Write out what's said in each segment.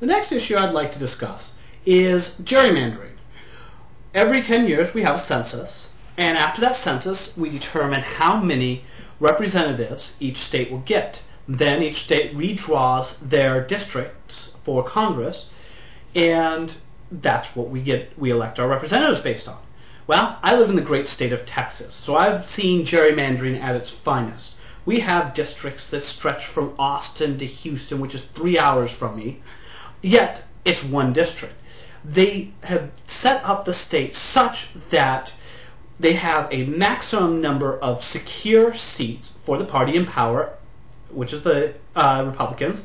The next issue I'd like to discuss is gerrymandering. Every 10 years we have a census, and after that census we determine how many representatives each state will get. Then each state redraws their districts for Congress, and that's what we elect our representatives based on. Well, I live in the great state of Texas, so I've seen gerrymandering at its finest. We have districts that stretch from Austin to Houston, which is 3 hours from me, yet it's one district. They have set up the state such that they have a maximum number of secure seats for the party in power, which is the Republicans,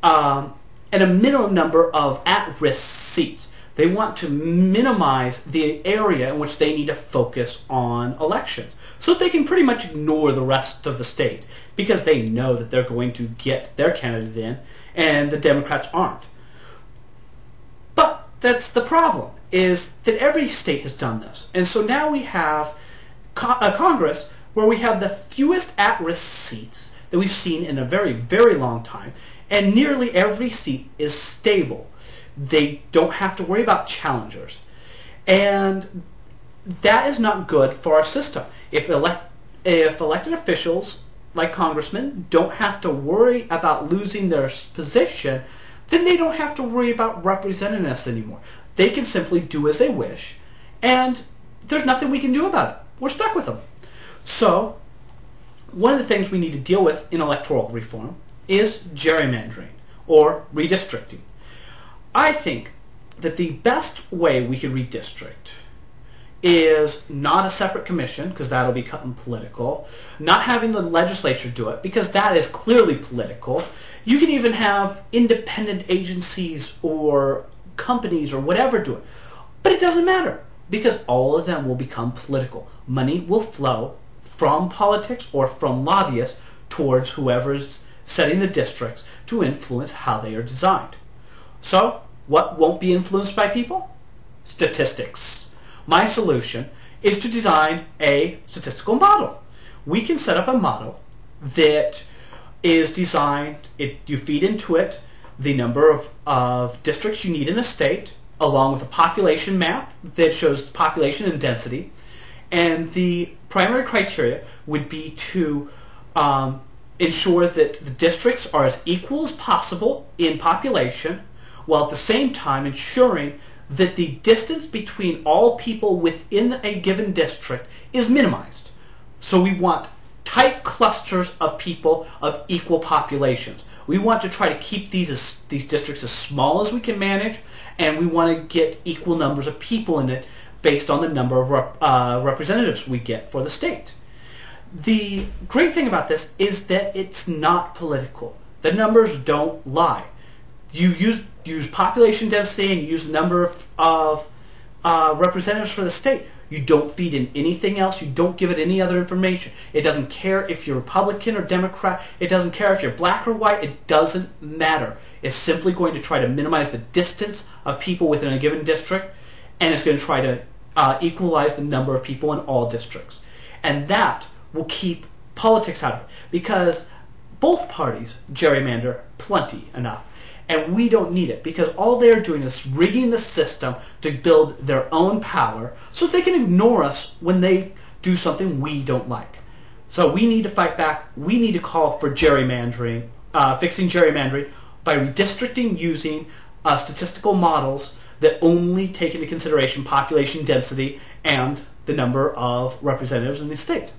and a minimum number of at-risk seats. They want to minimize the area in which they need to focus on elections so that they can pretty much ignore the rest of the state because they know that they're going to get their candidate in and the Democrats aren't. But that's the problem, is that every state has done this. And so now we have a Congress where we have the fewest at-risk seats that we've seen in a very, very long time, and nearly every seat is stable. They don't have to worry about challengers. And that is not good for our system. If elected officials, like congressmen, don't have to worry about losing their position, then they don't have to worry about representing us anymore. They can simply do as they wish, and there's nothing we can do about it. We're stuck with them. So, one of the things we need to deal with in electoral reform is gerrymandering, or redistricting. I think that the best way we could redistrict is not a separate commission, because that'll become political, not having the legislature do it, because that is clearly political. You can even have independent agencies or companies or whatever do it. But it doesn't matter, because all of them will become political. Money will flow from politics or from lobbyists towards whoever's setting the districts to influence how they are designed. So, what won't be influenced by people? Statistics. My solution is to design a statistical model. We can set up a model that is designed, you feed into it the number of districts you need in a state, along with a population map that shows population and density. And the primary criteria would be to ensure that the districts are as equal as possible in population, while at the same time ensuring that the distance between all people within a given district is minimized. So we want tight clusters of people of equal populations. We want to try to keep these districts as small as we can manage, and we want to get equal numbers of people in it based on the number of representatives we get for the state. The great thing about this is that it's not political. The numbers don't lie. You use population density and you use the number of representatives for the state. You don't feed in anything else. You don't give it any other information. It doesn't care if you're Republican or Democrat. It doesn't care if you're black or white. It doesn't matter. It's simply going to try to minimize the distance of people within a given district, and it's going to try to equalize the number of people in all districts. And that will keep politics out of it, because both parties gerrymander plenty enough. And we don't need it, because all they're doing is rigging the system to build their own power so they can ignore us when they do something we don't like. So we need to fight back. We need to call for gerrymandering, fixing gerrymandering by redistricting using statistical models that only take into consideration population density and the number of representatives in the state.